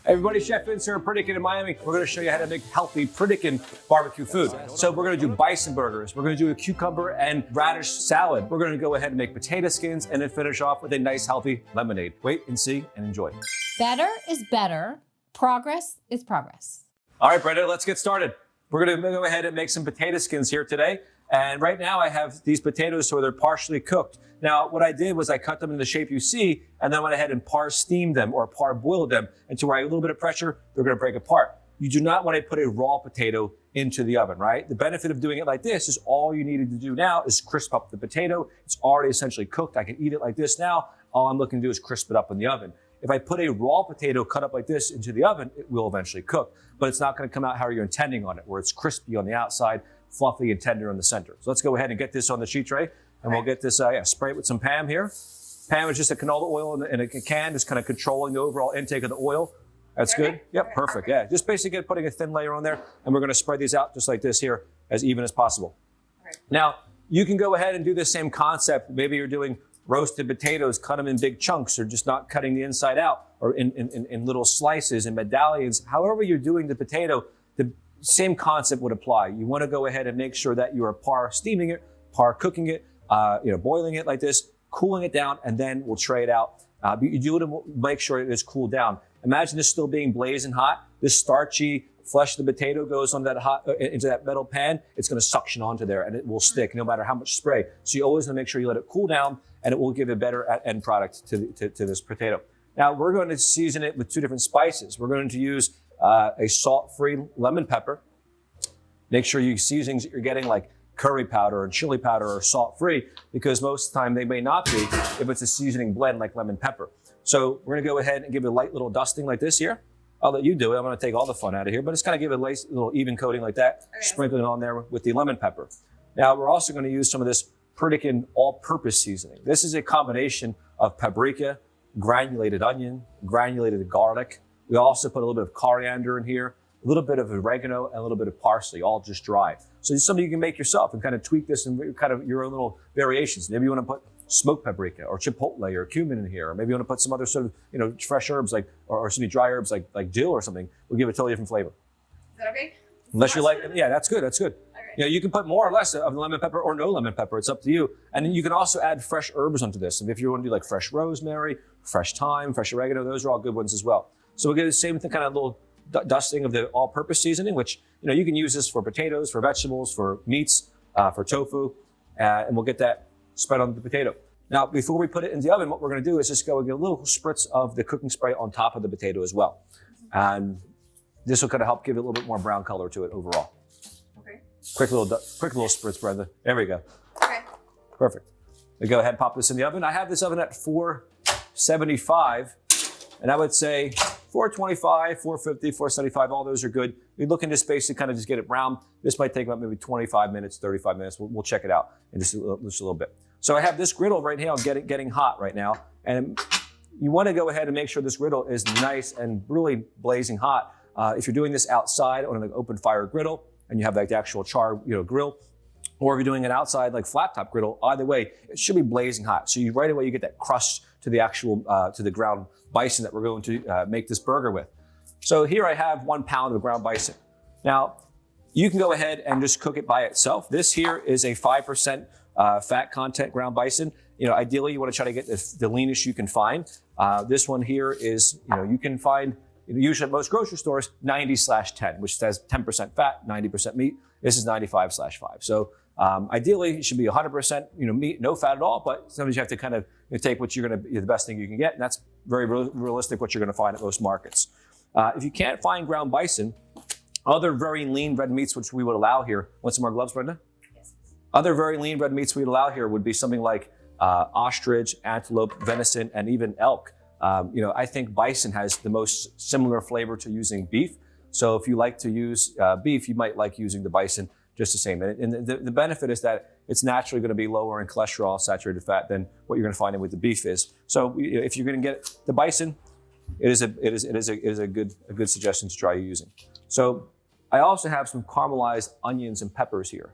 Everybody, Chef Vince here at Pritikin in Miami. We're gonna show you how to make healthy Pritikin barbecue food. So we're gonna do bison burgers. We're gonna do a cucumber and radish salad. We're gonna go ahead and make potato skins and then finish off with a nice healthy lemonade. Wait and see and enjoy. Better is better. Progress is progress. All right, Brenda, let's get started. We're gonna go ahead and make some potato skins here today. And right now I have these potatoes so they're partially cooked. Now, what I did was I cut them in the shape you see, and then went ahead and steamed them or boiled them. And to where I have a little bit of pressure, they're gonna break apart. You do not want to put a raw potato into the oven, right? The benefit of doing it like this is all you needed to do now is crisp up the potato. It's already essentially cooked. I can eat it like this now. All I'm looking to do is crisp it up in the oven. If I put a raw potato cut up like this into the oven, it will eventually cook, but it's not gonna come out how you're intending on it, where it's crispy on the outside, fluffy and tender in the center. So let's go ahead and get this on the sheet tray, and we'll get this, spray it with some Pam here. Pam is just a canola oil in a can, just kind of controlling the overall intake of the oil. That's good. Yep, perfect. Yeah, just basically putting a thin layer on there, and we're gonna spread these out just like this here, as even as possible. Now, you can go ahead and do the same concept. Maybe you're doing roasted potatoes, cut them in big chunks, or just not cutting the inside out, or in little slices and medallions. However you're doing the potato, the same concept would apply. You want to go ahead and make sure that you are par steaming it, par cooking it, boiling it like this, cooling it down, and then we'll tray it out. You do it to make sure it is cooled down. Imagine this still being blazing hot. This starchy flesh of the potato goes on that into that metal pan. It's going to suction onto there, and it will stick no matter how much spray. So you always want to make sure you let it cool down, and it will give a better end product to this potato. Now we're going to season it with two different spices. We're going to use a salt-free lemon pepper. Make sure you seasonings that you're getting like curry powder and chili powder are salt-free, because most of the time they may not be if it's a seasoning blend like lemon pepper. So we're gonna go ahead and give it a light little dusting like this here. I'll let you do it. I'm gonna take all the fun out of here, but it's kind of give it a nice little even coating like that, sprinkling it on there with the lemon pepper. Now we're also gonna use some of this Pritikin all-purpose seasoning. This is a combination of paprika, granulated onion, granulated garlic. We also put a little bit of coriander in here, a little bit of oregano, and a little bit of parsley, all just dry. So it's something you can make yourself and kind of tweak this and kind of your own little variations. Maybe you want to put smoked paprika or chipotle or cumin in here, or maybe you want to put some other sort of fresh herbs like or some dry herbs like dill or something. We'll give it a totally different flavor. Is that okay? Unless you like it. Yeah, that's good. That's good. Okay. You can put more or less of lemon pepper or no lemon pepper. It's up to you. And then you can also add fresh herbs onto this. And if you want to do like fresh rosemary, fresh thyme, fresh oregano, those are all good ones as well. So we'll get the same kind of little dusting of the all-purpose seasoning, which you can use this for potatoes, for vegetables, for meats, for tofu, and we'll get that spread on the potato. Now, before we put it in the oven, what we're going to do is just go and get a little spritz of the cooking spray on top of the potato as well, and this will kind of help give it a little bit more brown color to it overall. Okay. Quick little spritz, Brenda. There we go. Okay. Perfect. We go ahead and pop this in the oven. I have this oven at 475, and I would say 425, 450, 475, all those are good. We're looking to basically kind of just get it brown. This might take about maybe 25 minutes, 35 minutes. We'll check it out in just a little bit. So I have this griddle right now getting hot right now. And you want to go ahead and make sure this griddle is nice and really blazing hot. If you're doing this outside on an open fire griddle and you have like the actual char grill, or if you're doing it outside like flat top griddle, either way, it should be blazing hot. So right away you get that crust to the actual, to the ground bison that we're going to make this burger with. So here I have 1 pound of ground bison. Now, you can go ahead and just cook it by itself. This here is a 5% fat content ground bison. Ideally you want to try to get the leanest you can find. This one here is, you can find, usually at most grocery stores, 90/10, which says 10% fat, 90% meat. This is 95/5. So ideally it should be 100% meat, no fat at all, but sometimes you have to kind of take what you're going to be the best thing you can get, and that's very realistic what you're going to find at most markets. If you can't find ground bison, other very lean red meats which we would allow here. Want some more gloves, Brenda? Yes. Other very lean red meats we'd allow here would be something like ostrich, antelope, venison, and even elk. I think bison has the most similar flavor to using beef. So if you like to use beef, you might like using the bison just the same. And the benefit is that it's naturally going to be lower in cholesterol, saturated fat than what you're going to find with the beef is. So if you're going to get the bison, it is a good suggestion to try using. So I also have some caramelized onions and peppers here.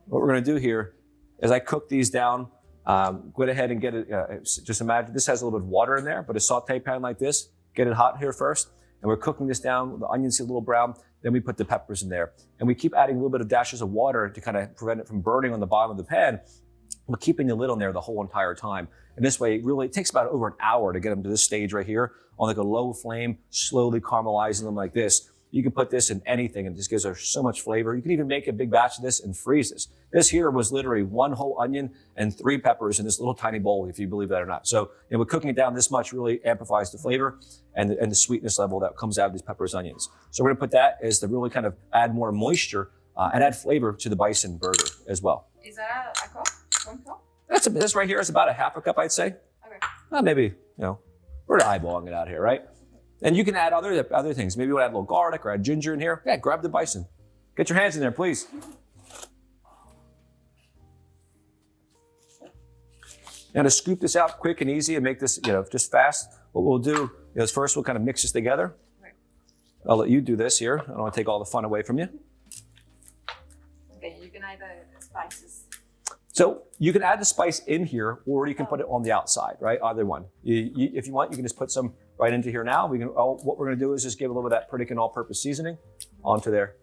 What we're going to do here is I cook these down. Go ahead and get it. Just imagine this has a little bit of water in there, but a saute pan like this. Get it hot here first, and we're cooking this down. The onions get a little brown. Then we put the peppers in there. And we keep adding a little bit of dashes of water to kind of prevent it from burning on the bottom of the pan. We're keeping the lid on there the whole entire time. And this way, really, it takes about over an hour to get them to this stage right here on like a low flame, slowly caramelizing them like this. You can put this in anything and it just gives her so much flavor. You can even make a big batch of this and freeze this. This here was literally 1 whole onion and 3 peppers in this little tiny bowl, if you believe that or not. So we're cooking it down this much really amplifies the flavor and the sweetness level that comes out of these peppers, onions. So we're gonna put that as to really kind of add more moisture and add flavor to the bison burger as well. Is that a cup? 1 cup? This right here is about a half a cup, I'd say. Okay. Maybe, we're eyeballing it out here, right? And you can add other things. Maybe you want to add a little garlic or add ginger in here. Yeah, grab the bison. Get your hands in there, please. Now to scoop this out quick and easy and make this, just fast, what we'll do is first we'll kind of mix this together. Okay. I'll let you do this here. I don't want to take all the fun away from you. Okay, you can add the spices. So you can add the spice in here, or you can put it on the outside, right? Either one. If you want, you can just put some right into here now. What we're going to do is just give a little bit of that Pritikin all-purpose seasoning onto there.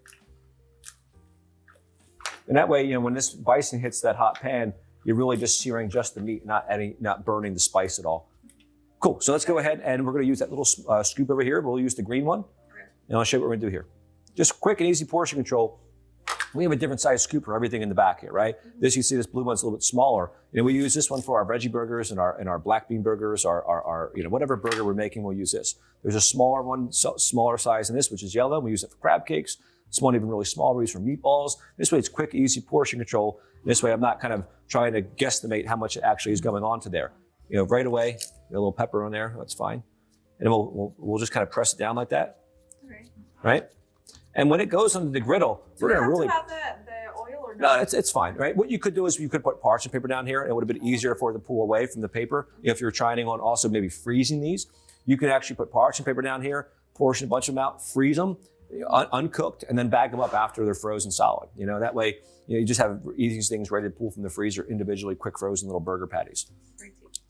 And that way, when this bison hits that hot pan, you're really just searing just the meat, not burning the spice at all. Cool. So let's go ahead and we're going to use that little scoop over here. We'll use the green one, and I'll show you what we're going to do here. Just quick and easy portion control. We have a different size scoop for everything in the back here, right? You see this blue one's a little bit smaller. We use this one for our veggie burgers and our black bean burgers, our whatever burger we're making, we'll use this. There's a smaller one, smaller size than this, which is yellow. We use it for crab cakes. This one even really small, we use for meatballs. This way it's quick, easy portion control. This way I'm not kind of trying to guesstimate how much it actually is going on to there. Right away, a little pepper on there, that's fine. And then we'll just kind of press it down like that, right? And when it goes under the griddle, we're going to really... Do you have to have the oil or not? No, it's fine, right? What you could do is you could put parchment paper down here. And it would have been easier for it to pull away from the paper. If you're trying on also maybe freezing these, you can actually put parchment paper down here, portion a bunch of them out, freeze them, uncooked, and then bag them up after they're frozen solid. That way you just have these things ready to pull from the freezer individually, quick frozen little burger patties.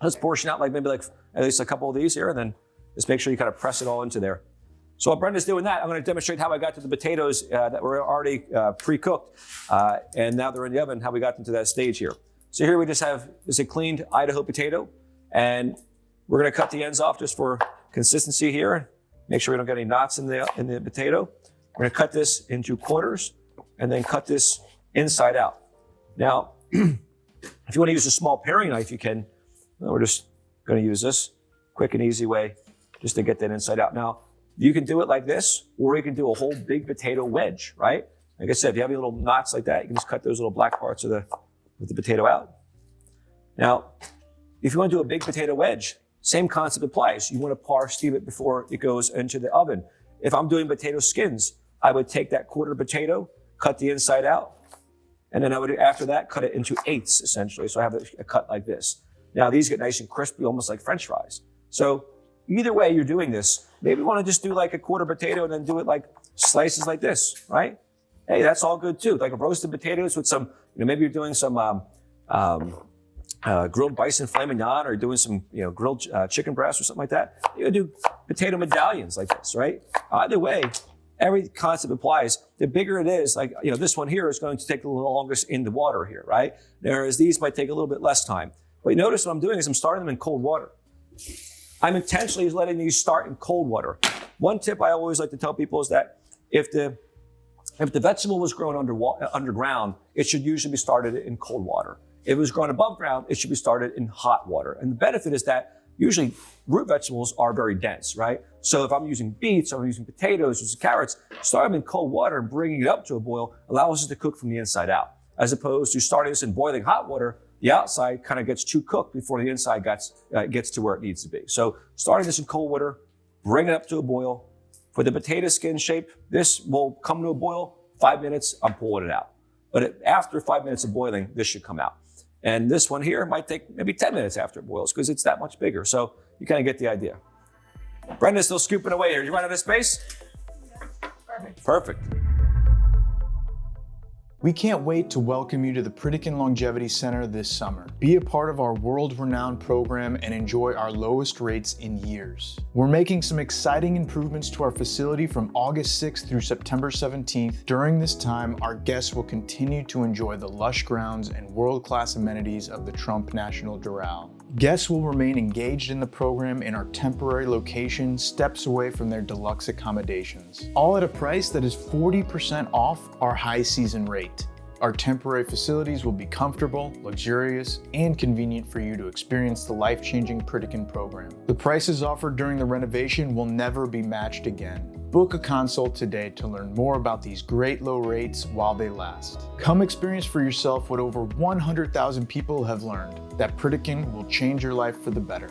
Let's portion out maybe at least a couple of these here, and then just make sure you kind of press it all into there. So while Brenda's doing that, I'm going to demonstrate how I got to the potatoes that were already pre-cooked, and now they're in the oven, how we got them to that stage here. So here we just have a cleaned Idaho potato, and we're going to cut the ends off just for consistency here. Make sure we don't get any knots in the potato. We're going to cut this into quarters, and then cut this inside out. Now, if you want to use a small paring knife, you can. We're just going to use this quick and easy way just to get that inside out. Now, you can do it like this, or you can do a whole big potato wedge, right? Like I said, if you have any little knots like that, you can just cut those little black parts of the potato out. Now, if you want to do a big potato wedge, same concept applies. You want to par-steam it before it goes into the oven. If I'm doing potato skins, I would take that quarter potato, cut the inside out, and then I would, after that, cut it into eighths, essentially. So I have a cut like this. Now, these get nice and crispy, almost like French fries. So either way you're doing this, maybe you want to just do like a quarter potato and then do it like slices like this, right? Hey, that's all good too. Like roasted potatoes with some, maybe you're doing some grilled bison filet mignon, or doing some, grilled chicken breast or something like that. You can do potato medallions like this, right? Either way, every concept applies. The bigger it is, like, this one here is going to take a little longer in the water here, right? Whereas these might take a little bit less time. But you notice what I'm doing is I'm starting them in cold water. I'm intentionally letting these start in cold water. One tip I always like to tell people is that if the vegetable was grown underground, it should usually be started in cold water. If it was grown above ground, it should be started in hot water. And the benefit is that usually root vegetables are very dense, right? So if I'm using beets, or I'm using potatoes, or carrots, starting them in cold water and bringing it up to a boil allows us to cook from the inside out, as opposed to starting this in boiling hot water. The outside kind of gets too cooked before the inside gets to where it needs to be. So starting this in cold water, bring it up to a boil. For the potato skin shape, this will come to a boil, 5 minutes, I'm pulling it out. But after 5 minutes of boiling, this should come out. And this one here might take maybe 10 minutes after it boils because it's that much bigger. So you kind of get the idea. Brenda's still scooping away here. You run out of space? Yes. Perfect. Perfect. We can't wait to welcome you to the Pritikin Longevity Center this summer. Be a part of our world-renowned program and enjoy our lowest rates in years. We're making some exciting improvements to our facility from August 6th through September 17th. During this time, our guests will continue to enjoy the lush grounds and world-class amenities of the Trump National Doral. Guests will remain engaged in the program in our temporary location, steps away from their deluxe accommodations. All at a price that is 40% off our high season rate. Our temporary facilities will be comfortable, luxurious, and convenient for you to experience the life-changing Pritikin program. The prices offered during the renovation will never be matched again. Book a consult today to learn more about these great low rates while they last. Come experience for yourself what over 100,000 people have learned, that Pritikin will change your life for the better.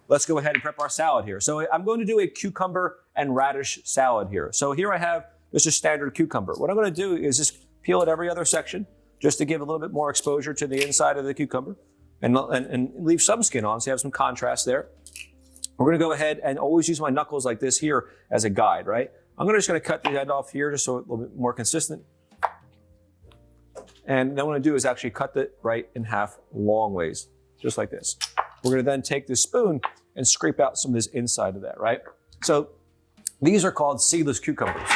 Let's go ahead and prep our salad here. So I'm going to do a cucumber and radish salad here. So here I have just a standard cucumber. What I'm going to do is just peel at every other section, just to give a little bit more exposure to the inside of the cucumber and leave some skin on so you have some contrast there. We're going to go ahead and always use my knuckles like this here as a guide, right? I'm just going to cut the end off here just so it's a little bit more consistent. And then what I'm going to do is actually cut it right in half long ways, just like this. We're going to then take this spoon and scrape out some of this inside of that, right? So these are called seedless cucumbers.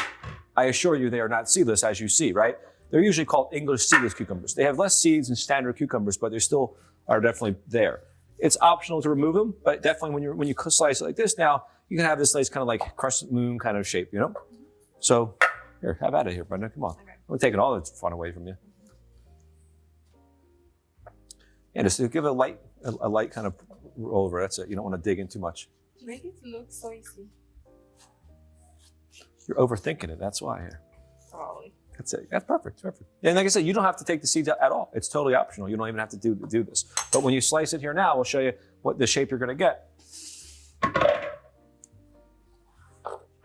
I assure you they are not seedless, as you see, right? They're usually called English seedless cucumbers. They have less seeds than standard cucumbers, but they still are definitely there. It's optional to remove them, but definitely when you slice it like this now, you can have this nice kind of like crescent moon kind of shape, you know? So here, have at it here, Brenda, come on. Okay. I'm taking all the fun away from you. Yeah, just give it a light kind of roll over. That's it. You don't want to dig in too much. Make it look so easy. You're overthinking it. That's why. Probably. That's it. That's perfect. Perfect. And like I said, you don't have to take the seeds out at all. It's totally optional. You don't even have to do this. But when you slice it here now, we'll show you what the shape you're going to get.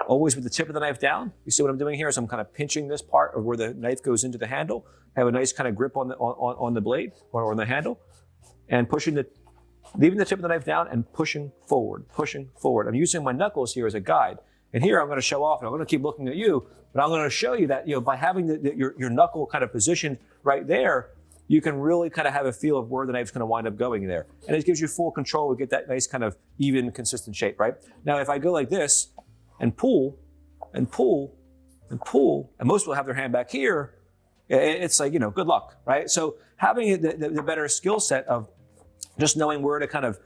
Always with the tip of the knife down. You see what I'm doing here is I'm kind of pinching this part of where the knife goes into the handle. Have a nice kind of grip on the blade or on the handle, and leaving the tip of the knife down and pushing forward. I'm using my knuckles here as a guide. And here I'm going to show off, and I'm going to keep looking at you, but I'm going to show you that by having your knuckle kind of positioned right there, you can really kind of have a feel of where the knife's going to wind up going there. And it gives you full control to get that nice kind of even, consistent shape, right? Now, if I go like this and pull and pull and pull, and most people have their hand back here, it's like, good luck, right? So having the better skill set of just knowing where to kind of,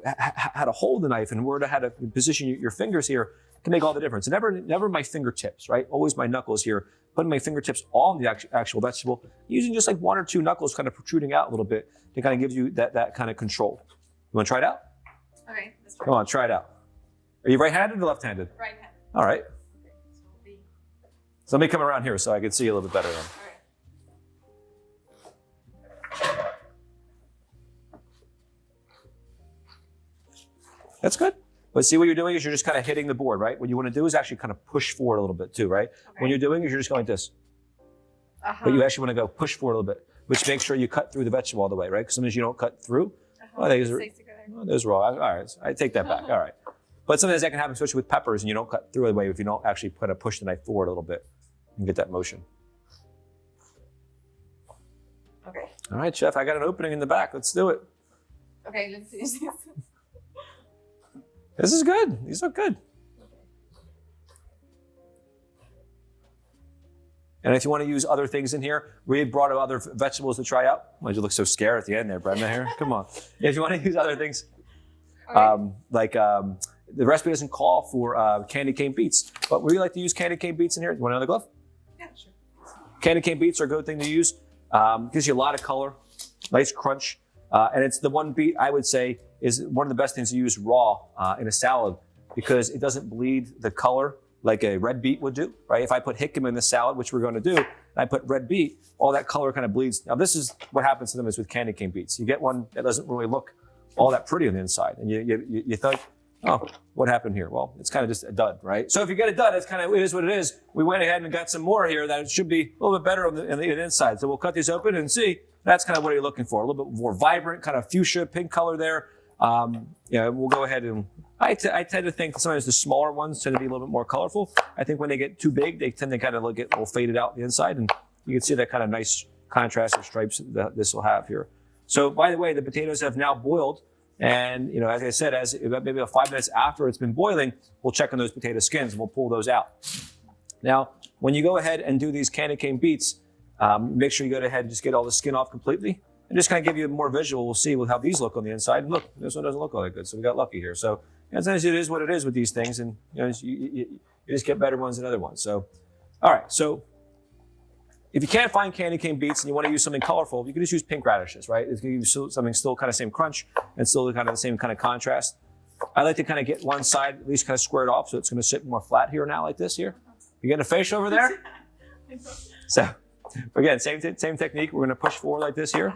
how to hold the knife and how to position your fingers here can make all the difference. And never my fingertips, right? Always my knuckles here, putting my fingertips on the actual vegetable, using just like one or two knuckles kind of protruding out a little bit to kind of give you that kind of control. You want to try it out? Okay. Let's Come on, try it out. Are you right-handed or left-handed? Right-handed. All right. Okay. So let me come around here so I can see you a little bit better then. That's good. But see what you're doing is you're just kind of hitting the board, right? What you want to do is actually kind of push forward a little bit too, right? Okay. When you're doing is you're just going like this. But you actually want to go push forward a little bit, which makes sure you cut through the vegetable all the way, right? Because sometimes you don't cut through. Those are all right. I take that back. All right. But sometimes that can happen, especially with peppers, and you don't cut through the way if you don't actually kind of push the knife forward a little bit and get that motion. Okay. All right, chef, I got an opening in the back. Let's do it. Okay, let's finish this. This is good. These look good. And if you want to use other things in here, we brought other vegetables to try out. Why'd you look so scared at the end there, Brenda? Here, come on. If you want to use other things, the recipe doesn't call for candy cane beets, but would you like to use candy cane beets in here? You want another glove? Yeah, sure. Candy cane beets are a good thing to use. Gives you a lot of color, nice crunch, and it's the one beet I would say is one of the best things to use raw in a salad because it doesn't bleed the color like a red beet would do, right? If I put jicama in the salad, which we're going to do, and I put red beet, all that color kind of bleeds. Now this is what happens to them is with candy cane beets. You get one that doesn't really look all that pretty on the inside, and you think, oh, what happened here? Well, it's kind of just a dud, right? So if you get a dud, it is what it is. We went ahead and got some more here that it should be a little bit better on the inside. So we'll cut these open and see. That's kind of what you're looking for. A little bit more vibrant, kind of fuchsia pink color there. We'll go ahead and I tend to think sometimes the smaller ones tend to be a little bit more colorful. I think when they get too big, they tend to kind of get a little faded out the inside, and you can see that kind of nice contrast of stripes that this will have here. So by the way, the potatoes have now boiled, and as I said, maybe about 5 minutes after it's been boiling, we'll check on those potato skins and we'll pull those out. Now, when you go ahead and do these candy cane beets, make sure you go ahead and just get all the skin off completely, and just kind of give you a more visual. We'll see how these look on the inside. And look, this one doesn't look all that good, so we got lucky here. So sometimes it is what it is with these things, and you just get better ones than other ones. So, all right. So, if you can't find candy cane beets and you want to use something colorful, you can just use pink radishes, right? It's going to give you something still kind of same crunch and still kind of the same kind of contrast. I like to kind of get one side at least kind of squared off, so it's going to sit more flat here now, like this here. You getting a fish over there? So, again, same technique. We're going to push forward like this here.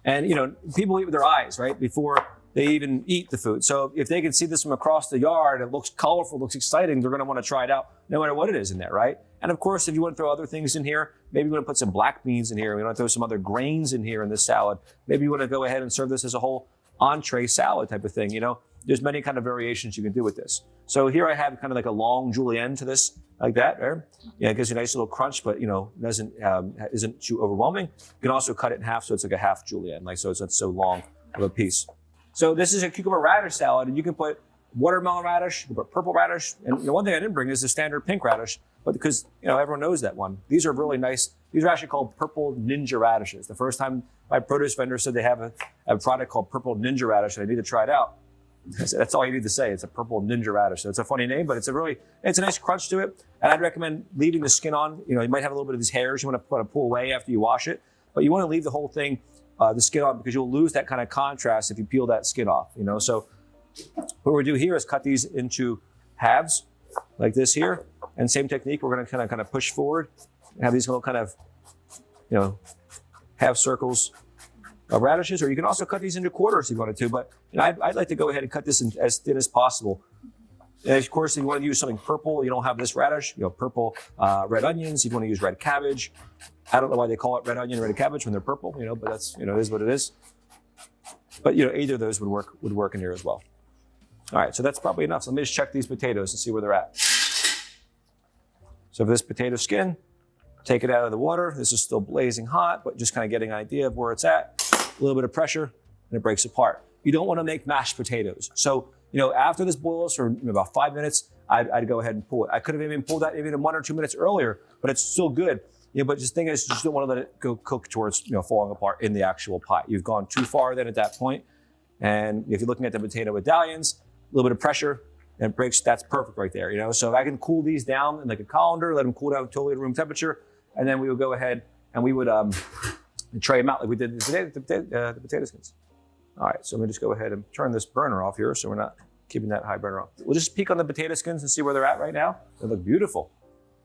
And, people eat with their eyes, right? Before they even eat the food. So if they can see this from across the yard, it looks colorful, looks exciting, they're going to want to try it out no matter what it is in there, right? And of course, if you want to throw other things in here, maybe you want to put some black beans in here. We want to throw some other grains in here in this salad. Maybe you want to go ahead and serve this as a whole entree salad type of thing. There's many kind of variations you can do with this. So here I have kind of like a long julienne to this, like that, right? Yeah, it gives you a nice little crunch, but isn't too overwhelming. You can also cut it in half, so it's like a half julienne, so it's not so long of a piece. So this is a cucumber radish salad, and you can put watermelon radish, you can put purple radish, and one thing I didn't bring is the standard pink radish, but because everyone knows that one. These are really nice. These are actually called purple ninja radishes. The first time my produce vendor said they have a product called purple ninja radish, and I need to try it out. I said, that's all you need to say. It's a purple ninja radish. So it's a funny name, but it's a nice crunch to it. And I'd recommend leaving the skin on. You might have a little bit of these hairs you want to pull away after you wash it, but you want to leave the whole thing, the skin on, because you'll lose that kind of contrast if you peel that skin off. So what we do here is cut these into halves like this here, and same technique. We're going to kind of push forward and have these little kind of half circles of radishes, or you can also cut these into quarters if you wanted to, but I'd like to go ahead and cut this in as thin as possible. And of course, if you want to use something purple, you don't have this radish, purple red onions, if you want to use red cabbage. I don't know why they call it red onion, red cabbage when they're purple, but that's, it is what it is. But, either of those would work in here as well. All right, so that's probably enough. So let me just check these potatoes and see where they're at. So for this potato skin, take it out of the water. This is still blazing hot, but just kind of getting an idea of where it's at. A little bit of pressure, and it breaks apart. You don't want to make mashed potatoes. So, after this boils for about 5 minutes, I'd go ahead and pull it. I could have even pulled that even 1 or 2 minutes earlier, but it's still good. But just think is, you just don't want to let it go cook towards falling apart in the actual pot. You've gone too far then at that point. And if you're looking at the potato medallions, a little bit of pressure and it breaks. That's perfect right there. So if I can cool these down in like a colander, let them cool down totally to room temperature, and then we would go ahead and we would tray them out like we did the potato skins. All right, so let me just go ahead and turn this burner off here so we're not keeping that high burner on. We'll just peek on the potato skins and see where they're at right now. They look beautiful.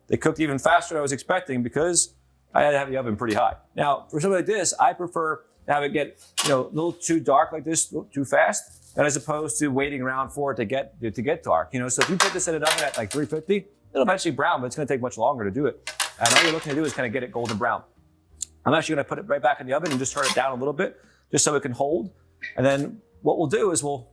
They cooked even faster than I was expecting because I had to have the oven pretty high. Now, for something like this, I prefer to have it get a little too dark like this, too fast, as opposed to waiting around for it to get dark. So if you put this in an oven at like 350, it'll eventually brown, but it's going to take much longer to do it. And all you're looking to do is kind of get it golden brown. I'm actually going to put it right back in the oven and just turn it down a little bit, just so it can hold. And then what we'll do is we'll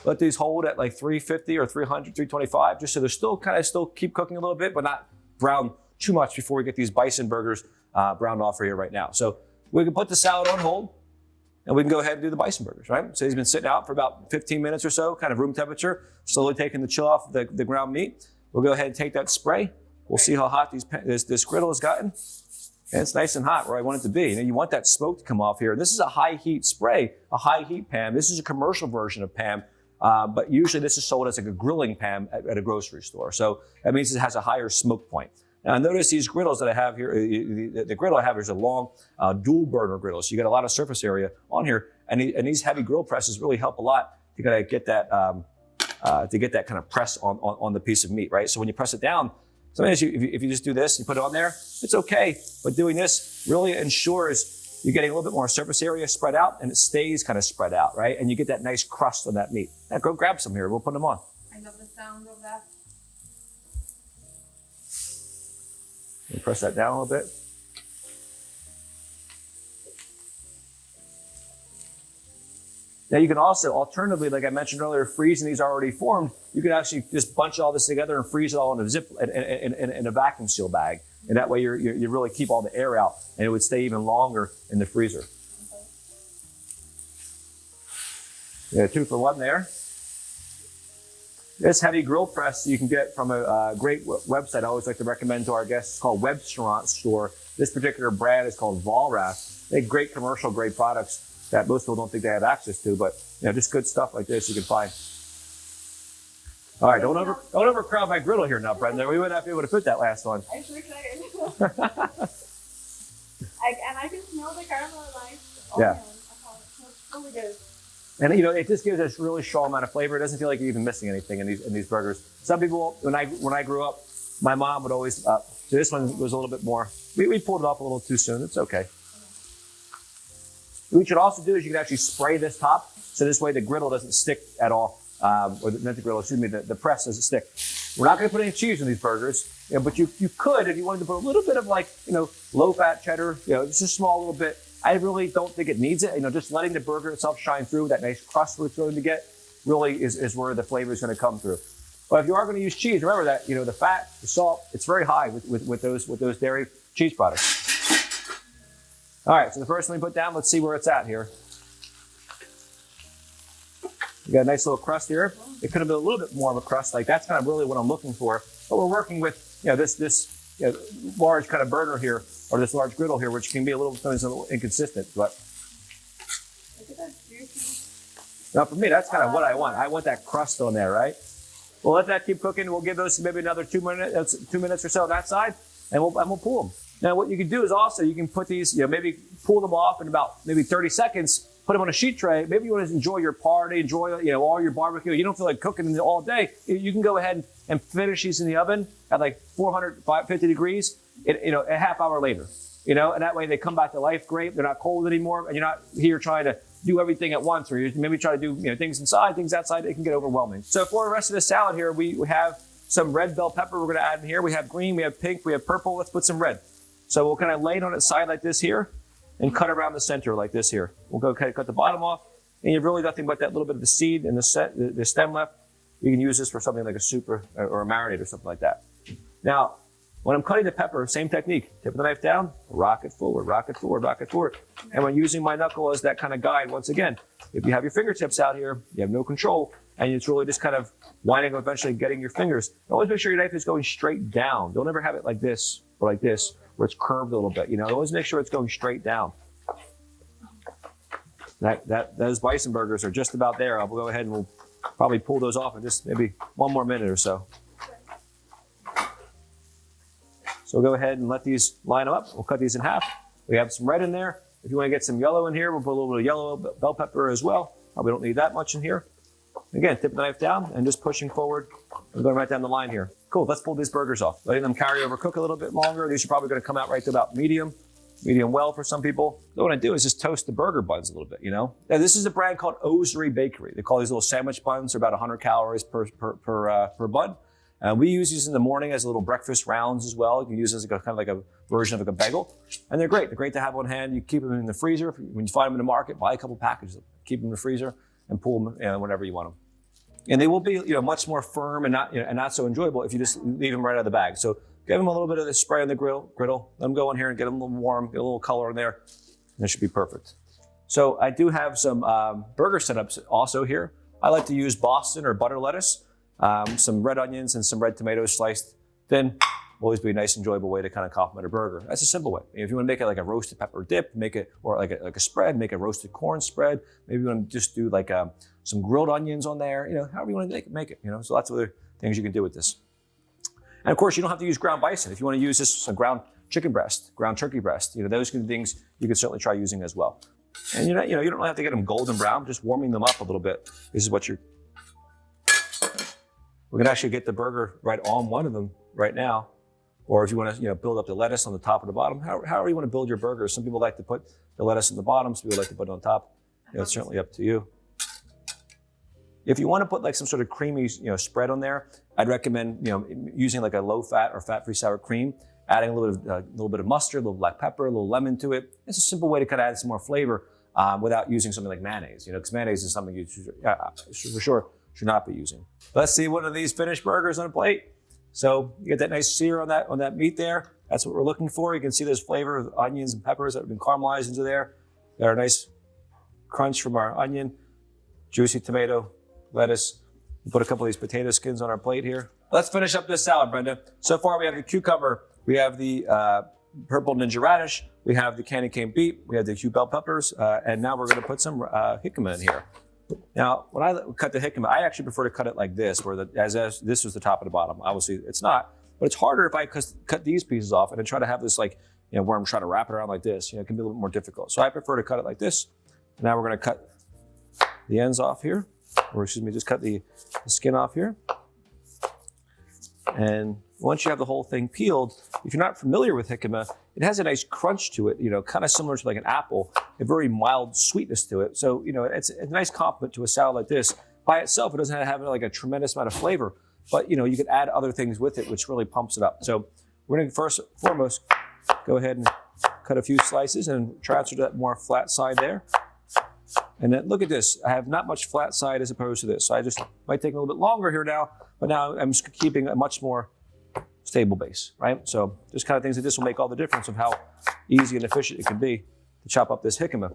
let these hold at like 350 or 300, 325, just so they're still keep cooking a little bit, but not brown too much before we get these Bison Burgers browned off for here right now. So we can put the salad on hold and we can go ahead and do the Bison Burgers, right? So he's been sitting out for about 15 minutes or so, kind of room temperature, slowly taking the chill off the ground meat. We'll go ahead and take that spray. We'll see how hot this griddle has gotten. And it's nice and hot where I want it to be. You want that smoke to come off here. This is a high heat spray, a high heat pan. This is a commercial version of pan. But usually this is sold as like a grilling pan at a grocery store. So that means it has a higher smoke point. Now notice these griddles that I have here, the griddle I have here is a long dual burner griddle. So you get a lot of surface area on here. And these heavy grill presses really help a lot to kind of get that kind of press on the piece of meat, right? So when you press it down, sometimes if you just do this and put it on there, it's okay. But doing this really ensures you're getting a little bit more surface area spread out, and it stays kind of spread out, right? And you get that nice crust on that meat. Now go grab some here. We'll put them on. I love the sound of that. And press that down a little bit. Now you can also, alternatively, like I mentioned earlier, freezing these already formed, you can actually just bunch all this together and freeze it all in a vacuum seal bag. And that way you really keep all the air out and it would stay even longer in the freezer. Yeah, 2 for 1 there. This heavy grill press you can get from a great website I always like to recommend to our guests. It's called Restaurant Store. This particular brand is called Valrath. They have great commercial grade products that most people don't think they have access to, but just good stuff like this you can find. All right, don't overcrowd my griddle here now, Brenda. We wouldn't have been able to fit that last one. I'm so excited. And I can smell the caramelized onion. Yeah. It's really good. And it just gives us a really strong amount of flavor. It doesn't feel like you're even missing anything in these burgers. Some people, when I grew up, my mom would always. So this one was a little bit more. We pulled it off a little too soon. It's okay. What you should also do is you can actually spray this top, so this way the griddle doesn't stick at all. Not the griddle, excuse me, the press doesn't stick. We're not going to put any cheese in these burgers, but you could if you wanted to put a little bit of low-fat cheddar, just a small little bit. I really don't think it needs it. Just letting the burger itself shine through, that nice crust we're going to get, really is where the flavor is going to come through. But if you are going to use cheese, remember that the fat, the salt, it's very high with those dairy cheese products. All right, so the first one we put down, let's see where it's at here. You got a nice little crust here. It could have been a little bit more of a crust. Like that's kind of really what I'm looking for. But we're working with this large kind of burger here, or this large griddle here, which can be a little inconsistent. But now for me, that's kind of what I want. I want that crust on there, right? We'll let that keep cooking. We'll give those maybe another 2 minutes or so on that side, and we'll pull them. Now, what you can do is also you can put these, maybe pull them off in about maybe 30 seconds, put them on a sheet tray. Maybe you want to enjoy your party, enjoy all your barbecue. You don't feel like cooking all day. You can go ahead and finish these in the oven at like 450 degrees, a half hour later. And that way they come back to life great. They're not cold anymore, and you're not here trying to do everything at once, or you maybe try to do things inside, things outside. It can get overwhelming. So for the rest of the salad here, we have some red bell pepper we're going to add in here. We have green, we have pink, we have purple. Let's put some red. So we'll kind of lay it on its side like this here and cut around the center like this here. We'll go cut the bottom off, and you have really nothing but that little bit of the seed and the stem left. You can use this for something like a soup or a marinade or something like that. Now, when I'm cutting the pepper, same technique. Tip of the knife down, rock it forward, rock it forward, rock it forward. And when using my knuckle as that kind of guide, once again, if you have your fingertips out here, you have no control, and it's really just kind of winding up, eventually getting your fingers. Always make sure your knife is going straight down. Don't ever have it like this or like this, where it's curved a little bit. Always make sure it's going straight down. Those Bison Burgers are just about there. I'll go ahead and we'll probably pull those off in just maybe 1 more minute or so. So we'll go ahead and let these line up. We'll cut these in half. We have some red in there. If you want to get some yellow in here, we'll put a little bit of yellow bell pepper as well. We don't need that much in here. Again, tip the knife down and just pushing forward. I'm going right down the line here. Cool, let's pull these burgers off. Letting them carry over, cook a little bit longer. These are probably going to come out right to about medium well for some people. So what I do is just toast the burger buns a little bit, Now this is a brand called Osery Bakery. They call these little sandwich buns. They're about 100 calories per bun. We use these in the morning as little breakfast rounds as well. You can use this as kind of like a version of a bagel. And they're great. They're great to have on hand. You keep them in the freezer. When you find them in the market, buy a couple packages. Keep them in the freezer and pull them whenever you want them. And they will be much more firm and not so enjoyable if you just leave them right out of the bag. So give them a little bit of the spray on the griddle. Let them go in here and get them a little warm, get a little color in there. And it should be perfect. So I do have some burger setups also here. I like to use Boston or butter lettuce. Some red onions and some red tomatoes sliced thin. Always be a nice, enjoyable way to kind of complement a burger. That's a simple way. If you want to make it like a roasted pepper dip, make it, or like a spread, make a roasted corn spread. Maybe you want to just do like some grilled onions on there. However you want to make it. So lots of other things you can do with this. And of course, you don't have to use ground bison. If you want to use this ground chicken breast, ground turkey breast, those kind of things you can certainly try using as well. And you don't really have to get them golden brown. Just warming them up a little bit. This is what we can actually get the burger right on one of them right now. Or if you want to, build up the lettuce on the top or the bottom, however you want to build your burger. Some people like to put the lettuce on the bottom. Some people like to put it on top. It's certainly up to you. If you want to put like some sort of creamy, spread on there, I'd recommend, using like a low-fat or fat-free sour cream, adding a little bit of mustard, a little black pepper, a little lemon to it. It's a simple way to kind of add some more flavor. without using something like mayonnaise, because mayonnaise is something you for sure should not be using. Let's see one of these finished burgers on a plate. So you get that nice sear on that meat there. That's what we're looking for. You can see there's flavor of onions and peppers that have been caramelized into there. Got our nice crunch from our onion, juicy tomato, lettuce. We'll put a couple of these potato skins on our plate here. Let's finish up this salad, Brenda. So far we have the cucumber, we have the purple ninja radish, we have the candy cane beet, we have the Hugh bell peppers, and now we're gonna put some jicama in here. Now, when I cut the jicama, I actually prefer to cut it like this, where as this was the top and the bottom. Obviously, it's not, but it's harder if I cut these pieces off and then try to have this where I'm trying to wrap it around like this. It can be a little bit more difficult. So I prefer to cut it like this. Now we're gonna cut the ends off here, or excuse me, just cut the skin off here. And once you have the whole thing peeled, if you're not familiar with jicama, it has a nice crunch to it, kind of similar to like an apple, a very mild sweetness to it. So, it's a nice complement to a salad like this. By itself, it doesn't have like a tremendous amount of flavor, but you can add other things with it, which really pumps it up. So we're gonna first and foremost, go ahead and cut a few slices and transfer to that more flat side there. And then look at this, I have not much flat side as opposed to this. So I just might take a little bit longer here now, but now I'm just keeping a much more stable base, right? So just kind of things like this will make all the difference of how easy and efficient it can be to chop up this jicama.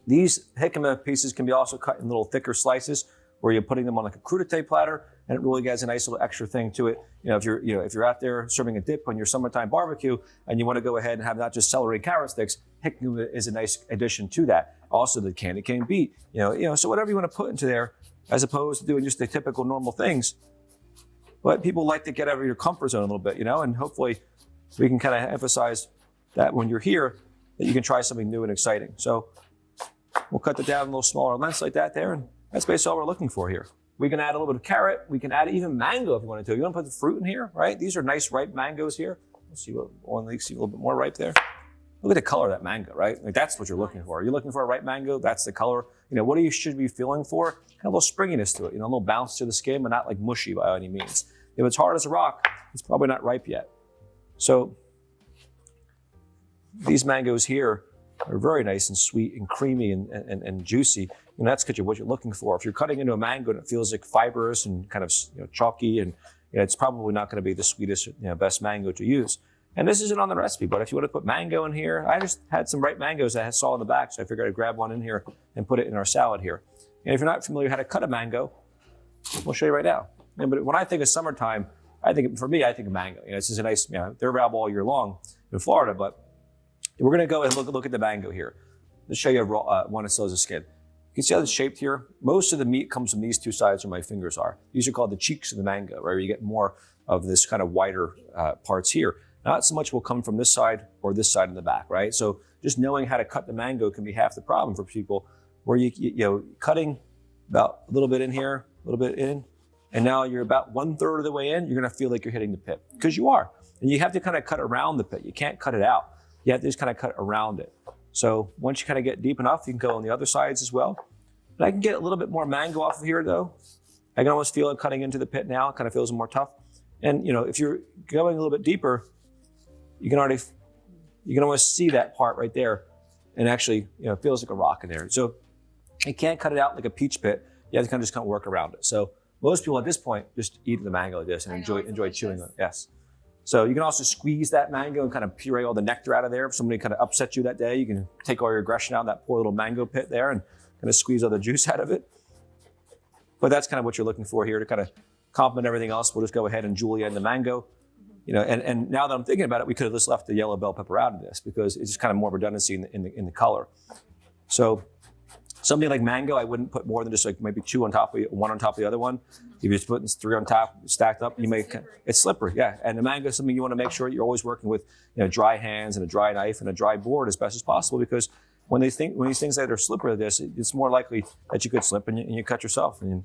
These jicama pieces can be also cut in little thicker slices where you're putting them on like a crudité platter, and it really adds a nice little extra thing to it. If you're out there serving a dip on your summertime barbecue and you want to go ahead and have not just celery and carrot sticks, jicama is a nice addition to that. Also the candy cane beet, so whatever you want to put into there, as opposed to doing just the typical normal things. But people like to get out of your comfort zone a little bit, and hopefully we can kind of emphasize that when you're here, that you can try something new and exciting. So we'll cut it down a little smaller lengths like that there, and that's basically all we're looking for here. We can add a little bit of carrot. We can add even mango if you wanted to. You want to put the fruit in here, right? These are nice ripe mangoes here. Let's see see a little bit more ripe there. Look at the color of that mango, right? Like that's what you're looking for. Are you looking for a ripe mango? That's the color. What do you should be feeling for? Kind of a little springiness to it, a little bounce to the skin, but not like mushy by any means. If it's hard as a rock, it's probably not ripe yet. So these mangoes here are very nice and sweet and creamy and juicy. And that's what you're looking for. If you're cutting into a mango and it feels like fibrous and kind of chalky, and it's probably not going to be the sweetest, best mango to use. And this isn't on the recipe, but if you want to put mango in here, I just had some ripe mangoes I saw in the back, so I figured I'd grab one in here and put it in our salad here. And if you're not familiar how to cut a mango, we'll show you right now. But when I think of summertime, I think of mango. This is a nice, they're available all year long in Florida, but we're going to go and look at the mango here. Let's show you one that still has a skin. You can see how it's shaped here. Most of the meat comes from these two sides where my fingers are. These are called the cheeks of the mango, right? Where you get more of this kind of wider parts here. Not so much will come from this side or this side in the back, right? So just knowing how to cut the mango can be half the problem for people, where you cutting about a little bit in here, a little bit in, and now you're about 1/3 of the way in, you're gonna feel like you're hitting the pit, because you are. And you have to kind of cut around the pit. You can't cut it out. You have to just kind of cut around it. So once you kind of get deep enough, you can go on the other sides as well. But I can get a little bit more mango off of here though. I can almost feel it cutting into the pit now. It kind of feels more tough. And if you're going a little bit deeper, you can almost see that part right there, and actually, it feels like a rock in there. So you can't cut it out like a peach pit. You have to kind of work around it. So most people at this point just eat the mango like this and enjoy chewing on it. Yes. So you can also squeeze that mango and kind of puree all the nectar out of there. If somebody kind of upset you that day, you can take all your aggression out of that poor little mango pit there and kind of squeeze all the juice out of it. But that's kind of what you're looking for here to kind of complement everything else. We'll just go ahead and julienne the mango. And now that I'm thinking about it, we could have just left the yellow bell pepper out of this because it's just kind of more redundancy in the color. So something like mango, I wouldn't put more than just like maybe one on top of the other one. If you're just putting 3 on top, stacked up, it's slippery, yeah. And the mango is something you want to make sure you're always working with, dry hands and a dry knife and a dry board as best as possible, because when these things that are slippery like this, it's more likely that you could slip and you cut yourself, and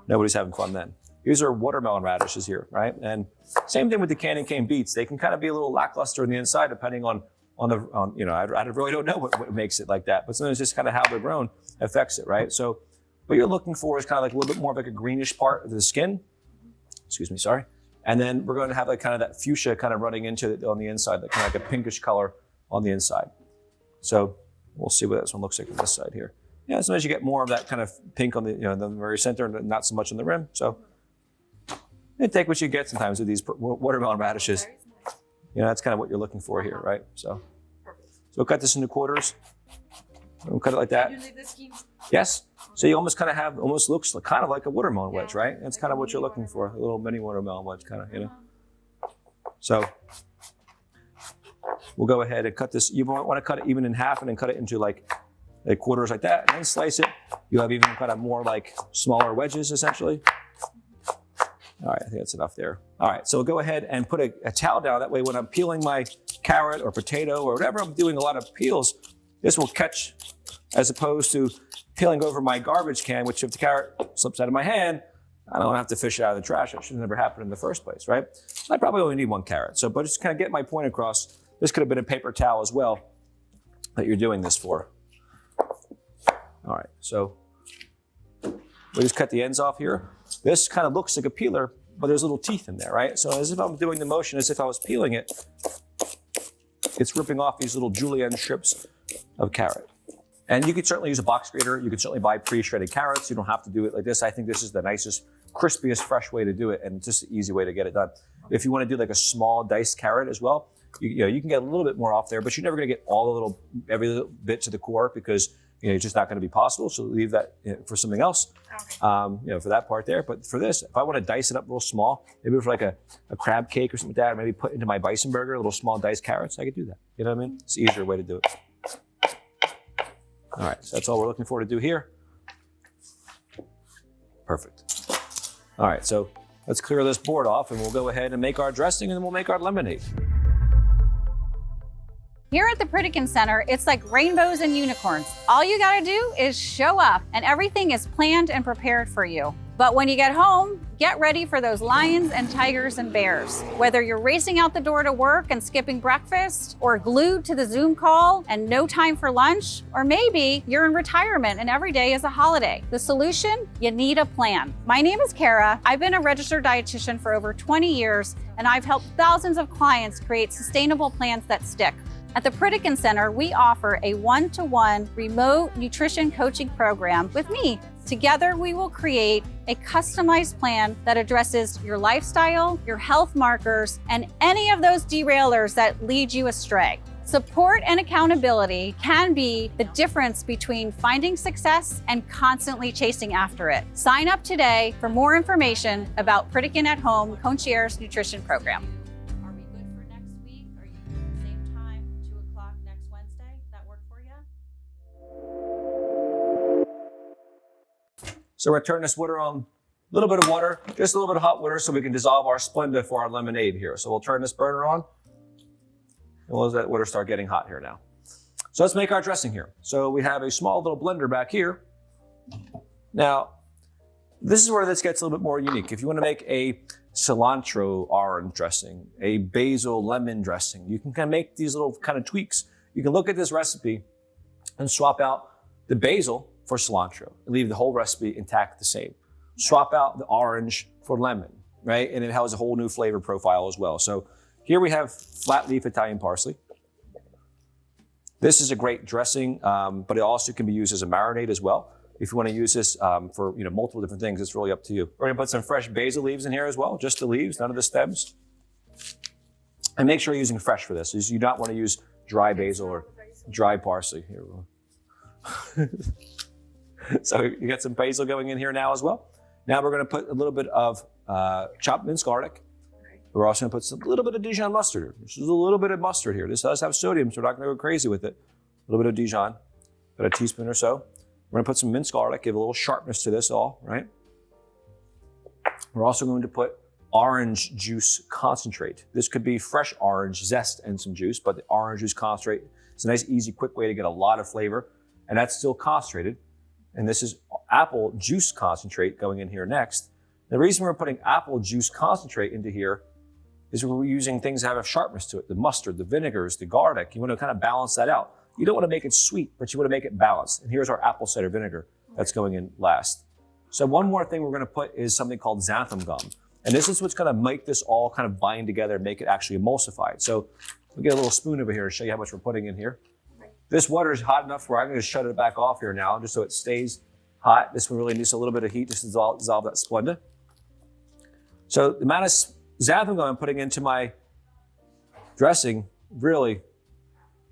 nobody's having fun then. These are watermelon radishes here, right? And same thing with the candy cane beets. They can kind of be a little lackluster on the inside depending on I really don't know what makes it like that, but sometimes just kind of how they're grown affects it, right? So what you're looking for is kind of like a little bit more of like a greenish part of the skin. Excuse me, sorry. And then we're going to have like kind of that fuchsia kind of running into it on the inside, like kind of like a pinkish color on the inside. So We'll see what this one looks like on this side here. Yeah, sometimes you get more of that kind of pink on the, the very center and not so much on the rim. So you take what you get sometimes with these watermelon radishes. That's kind of what you're looking for here, right? So we'll cut this into quarters. We'll cut it like that. You leave the skin. Yes. So you almost kind of have, almost looks like, kind of like a watermelon wedge, right? That's kind of what you're looking for, a little mini watermelon wedge kind of, So we'll go ahead and cut this. You want to cut it even in half and then cut it into like quarters like that, and then slice it. You'll have even kind of more like smaller wedges essentially. All right, I think that's enough there. All right, so we'll go ahead and put a towel down. That way when I'm peeling my carrot or potato or whatever I'm doing a lot of peels, this will catch, as opposed to peeling over my garbage can, which if the carrot slips out of my hand, I don't have to fish it out of the trash. It should have never happened in the first place, right? I probably only need one carrot. So, but just kind of get my point across, this could have been a paper towel as well that you're doing this for. All right, so we just cut the ends off here. This kind of looks like a peeler, but there's little teeth in there, right? So as if I'm doing the motion as if I was peeling it, it's ripping off these little julienne strips of carrot. And you could certainly use a box grater. You could certainly buy pre-shredded carrots. You don't have to do it like this. I think this is the nicest, crispiest, fresh way to do it, and just an easy way to get it done. If you want to do like a small diced carrot as well, you can get a little bit more off there, but you're never going to get every little bit to the core because it's just not going to be possible. So leave that for something else, for that part there. But for this, if I want to dice it up real small, maybe for like a crab cake or something like that, or maybe put into my Bison Burger, little small diced carrots, I could do that. You know what I mean? It's an easier way to do it. All right, so that's all we're looking for to do here. Perfect. All right, so let's clear this board off and we'll go ahead and make our dressing and then we'll make our lemonade. Here at the Pritikin Center, it's like rainbows and unicorns. All you gotta do is show up and everything is planned and prepared for you. But when you get home, get ready for those lions and tigers and bears. Whether you're racing out the door to work and skipping breakfast, or glued to the Zoom call and no time for lunch, or maybe you're in retirement and every day is a holiday. The solution? You need a plan. My name is Kara. I've been a registered dietitian for over 20 years, and I've helped thousands of clients create sustainable plans that stick. At the Pritikin Center, we offer a one-to-one remote nutrition coaching program with me. Together, we will create a customized plan that addresses your lifestyle, your health markers, and any of those derailers that lead you astray. Support and accountability can be the difference between finding success and constantly chasing after it. Sign up today for more information about Pritikin at Home Concierge Nutrition Program. Are we good for next week? Are you same time, 2 o'clock next Wednesday? That work for you? So we're turning this water on, a little bit of water, just a little bit of hot water so we can dissolve our Splenda for our lemonade here. So we'll turn this burner on and we'll let that water start getting hot here now. So let's make our dressing here. So we have a small little blender back here. Now, this is where this gets a little bit more unique. If you want to make a cilantro orange dressing, a basil lemon dressing, you can kind of make these little kind of tweaks. You can look at this recipe and swap out the basil for cilantro and leave the whole recipe intact the same. Swap out the orange for lemon, right? And it has a whole new flavor profile as well. So here we have flat leaf Italian parsley. This is a great dressing, but it also can be used as a marinade as well. If you want to use this for multiple different things, it's really up to you. We're gonna put some fresh basil leaves in here as well, just the leaves, none of the stems. And make sure you're using fresh for this. You don't want to use dry basil or dry parsley. Here. So you got some basil going in here now as well. Now we're going to put a little bit of chopped minced garlic. We're also going to put a little bit of Dijon mustard. This is a little bit of mustard here. This does have sodium, so we're not going to go crazy with it. A little bit of Dijon, about a teaspoon or so. We're going to put some minced garlic, give a little sharpness to this all, right? We're also going to put orange juice concentrate. This could be fresh orange zest and some juice, but the orange juice concentrate is a nice, easy, quick way to get a lot of flavor, and that's still concentrated. And this is apple juice concentrate going in here next. The reason we're putting apple juice concentrate into here is we're using things that have a sharpness to it. The mustard, the vinegars, the garlic. You want to kind of balance that out. You don't want to make it sweet, but you want to make it balanced. And here's our apple cider vinegar that's going in last. So one more thing we're going to put is something called xanthan gum. And this is what's going to make this all kind of bind together and make it actually emulsified. So we'll get a little spoon over here to show you how much we're putting in here. This water is hot enough where I'm going to shut it back off here now, just so it stays hot. This one really needs a little bit of heat just to dissolve that Splenda. So the amount of xanthan gum I'm putting into my dressing really,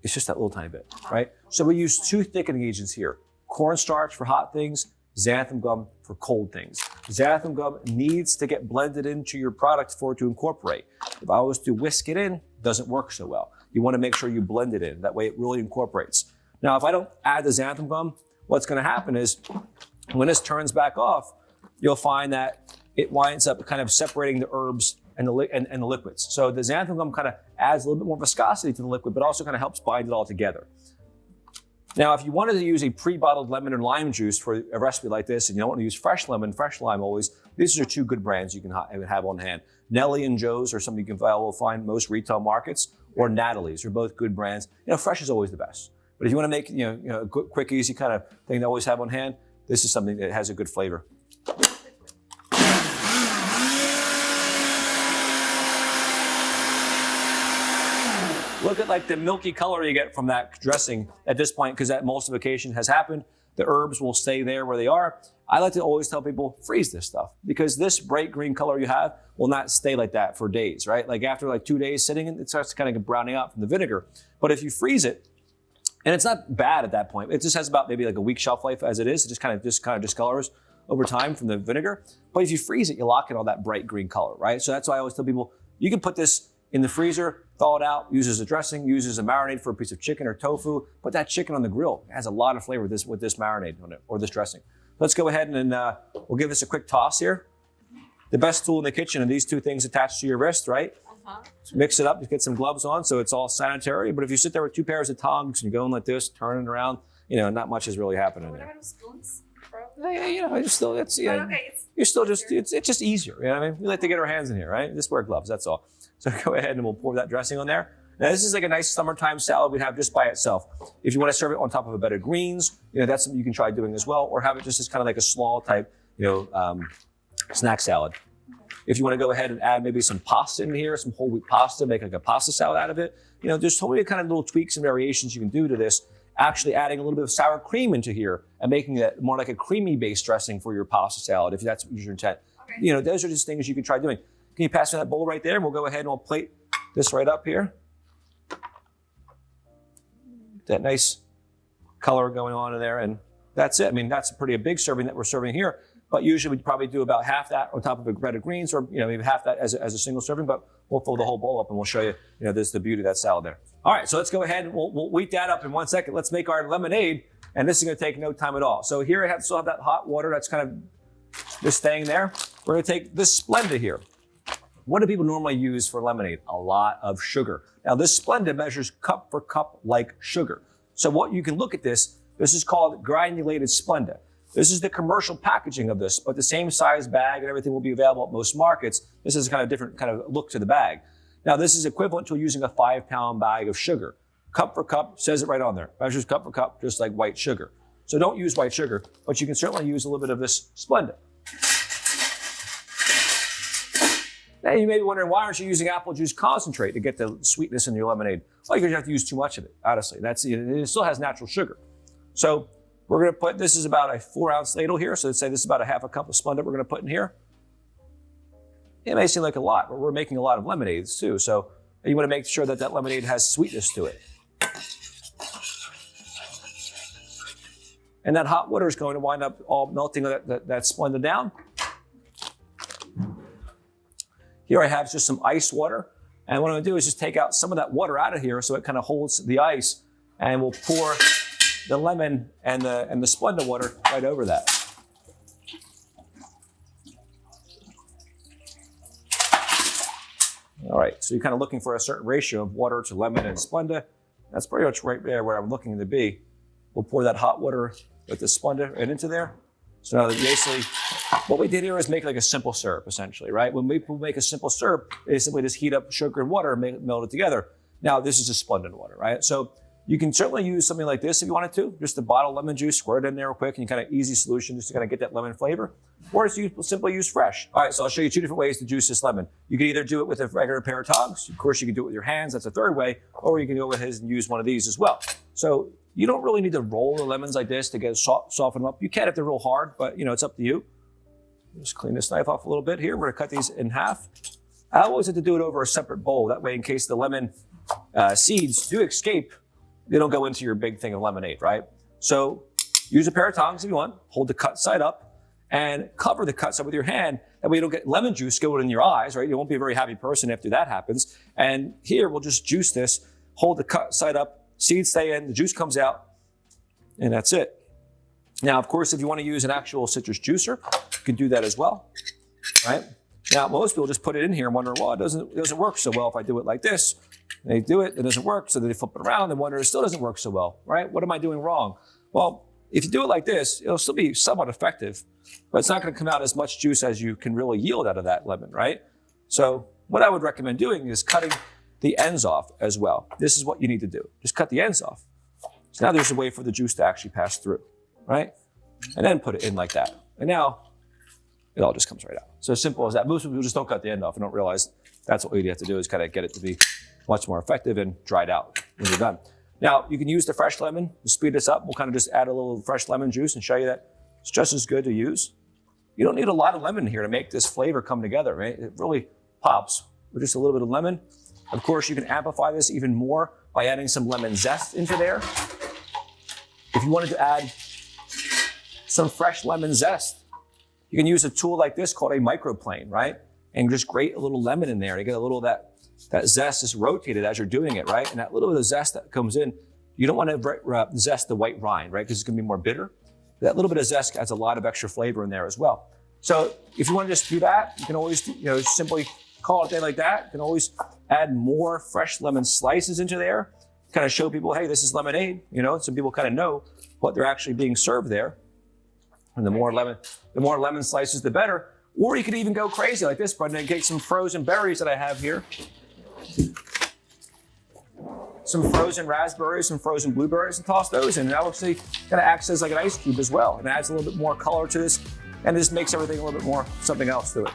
it's just that little tiny bit, right? So we use 2 thickening agents here. Cornstarch for hot things, xanthan gum for cold things. Xanthan gum needs to get blended into your product for it to incorporate. If I was to whisk it in, it doesn't work so well. You want to make sure you blend it in. That way it really incorporates. Now, if I don't add the xanthan gum, what's going to happen is when this turns back off, you'll find that it winds up kind of separating the herbs and the liquids. So the xanthan gum kind of adds a little bit more viscosity to the liquid, but also kind of helps bind it all together. Now, if you wanted to use a pre-bottled lemon and lime juice for a recipe like this, and you don't want to use fresh lemon, fresh lime always, these are 2 good brands you can have on hand. Nellie and Joe's are something you will find most retail markets, or Natalie's are both good brands. Fresh is always the best. But if you want to make a quick, easy kind of thing to always have on hand, this is something that has a good flavor. Look at like the milky color you get from that dressing at this point, because that emulsification has happened. The herbs will stay there where they are. I like to always tell people, freeze this stuff, because this bright green color you have will not stay like that for days, right? Like after like 2 days sitting in, it starts to kind of get browning out from the vinegar. But if you freeze it, and it's not bad at that point, it just has about maybe like a week shelf life as it is. It just kind of discolors over time from the vinegar. But if you freeze it, you lock in all that bright green color, right? So that's why I always tell people, you can put this in the freezer, thaw it out, use as a dressing, use as a marinade for a piece of chicken or tofu. Put that chicken on the grill. It has a lot of flavor with this marinade on it, or this dressing. Let's go ahead and we'll give this a quick toss here. The best tool in the kitchen are these 2 things attached to your wrist, right? So mix it up, you get some gloves on so it's all sanitary. But if you sit there with 2 pairs of tongs and you're going like this, turning around, not much is really happening there. What about spoons? It's still, it's just easier. You know what I mean? We like to get our hands in here, right? Just wear gloves, that's all. So go ahead and we'll pour that dressing on there. Now this is like a nice summertime salad we'd have just by itself. If you want to serve it on top of a bed of greens, that's something you can try doing as well, or have it just as kind of like a slaw type, snack salad. If you want to go ahead and add maybe some pasta in here, some whole wheat pasta, make like a pasta salad out of it. There's so many kind of little tweaks and variations you can do to this. Actually adding a little bit of sour cream into here and making it more like a creamy based dressing for your pasta salad, if that's your intent. Okay. Those are just things you can try doing. Can you pass me that bowl right there? And we'll go ahead and we'll plate this right up here. That nice color going on in there, and that's it. I mean, that's a big serving that we're serving here, but usually we'd probably do about half that on top of a bread of greens, or maybe half that as a single serving, but we'll fill the whole bowl up and we'll show you, this is the beauty of that salad there. All right, so let's go ahead and we'll wheat that up in 1 second. Let's make our lemonade, and this is gonna take no time at all. So here I still have that hot water that's kind of just staying there. We're gonna take this Splenda here. What do people normally use for lemonade? A lot of sugar. Now this Splenda measures cup for cup like sugar. So what you can look at this is called granulated Splenda. This is the commercial packaging of this, but the same size bag and everything will be available at most markets. This is a kind of different kind of look to the bag. Now this is equivalent to using a 5-pound bag of sugar. Cup for cup, says it right on there. Measures cup for cup, just like white sugar. So don't use white sugar, but you can certainly use a little bit of this Splenda. Now you may be wondering, why aren't you using apple juice concentrate to get the sweetness in your lemonade? Well, because you have to use too much of it, honestly. It still has natural sugar. So we're gonna put, this is about a 4-ounce ladle here. So let's say this is about a half a cup of Splenda we're gonna put in here. It may seem like a lot, but we're making a lot of lemonades too. So you wanna make sure that that lemonade has sweetness to it. And that hot water is going to wind up all melting that Splenda down. Here I have just some ice water. And what I'm gonna do is just take out some of that water out of here so it kind of holds the ice, and we'll pour the lemon and the Splenda water right over that. All right, so you're kind of looking for a certain ratio of water to lemon and Splenda. That's pretty much right there where I'm looking to be. We'll pour that hot water with the Splenda right into there. So now that basically, what we did here is make like a simple syrup, essentially, right? When we make a simple syrup, they simply just heat up sugar and water and melt it together. Now, this is a Splenda water, right? So you can certainly use something like this if you wanted to. Just a bottle of lemon juice, squirt it in there real quick, and kind of easy solution just to kind of get that lemon flavor. Or simply use fresh. All right, so I'll show you 2 different ways to juice this lemon. You can either do it with a regular pair of tongs. Of course, you can do it with your hands. That's a third way. Or you can go ahead and use one of these as well. So You don't really need to roll the lemons like this to get soften them up. You can if they're real hard, but it's up to you. Just clean this knife off a little bit here. We're gonna cut these in half. I always have to do it over a separate bowl. That way, in case the lemon seeds do escape, they don't go into your big thing of lemonade, right? So use a pair of tongs if you want. Hold the cut side up and cover the cut side with your hand. That way you don't get lemon juice going in your eyes, right? You won't be a very happy person after that happens. And here, we'll just juice this. Hold the cut side up, seeds stay in, the juice comes out, and that's it. Now, of course, if you want to use an actual citrus juicer, you can do that as well, right? Now, most people just put it in here and wonder, well, it doesn't work so well if I do it like this. And they do it, it doesn't work, so then they flip it around and wonder, it still doesn't work so well, right? What am I doing wrong? Well, if you do it like this, it'll still be somewhat effective, but it's not going to come out as much juice as you can really yield out of that lemon, right? So what I would recommend doing is cutting the ends off as well. This is what you need to do. Just cut the ends off. So now there's a way for the juice to actually pass through, right? And then put it in like that. And now it all just comes right out. So as simple as that. Most people just don't cut the end off and don't realize that's what you have to do is kind of get it to be much more effective and dried out when you're done. Now, you can use the fresh lemon to speed this up. We'll kind of just add a little fresh lemon juice and show you that it's just as good to use. You don't need a lot of lemon here to make this flavor come together, right? It really pops with just a little bit of lemon. Of course, you can amplify this even more by adding some lemon zest into there. If you wanted to add some fresh lemon zest, you can use a tool like this called a microplane, right? And just grate a little lemon in there. You get a little of that zest is rotated as you're doing it, right? And that little bit of zest that comes in, you don't want to zest the white rind, right? Because it's going to be more bitter. That little bit of zest adds a lot of extra flavor in there as well. So if you want to just do that, you can always simply call it a day like that. You can always add more fresh lemon slices into there, kind of show people, hey, this is lemonade, so people kind of know what they're actually being served there. And the more lemon slices, the better. Or you could even go crazy like this, Brendan, and get some frozen berries that I have here. Some frozen raspberries, some frozen blueberries, and toss those in. And that actually kind of acts as like an ice cube as well. And adds a little bit more color to this, and this makes everything a little bit more something else to it.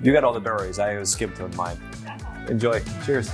You got all the berries. I skimmed on mine. Enjoy. Cheers.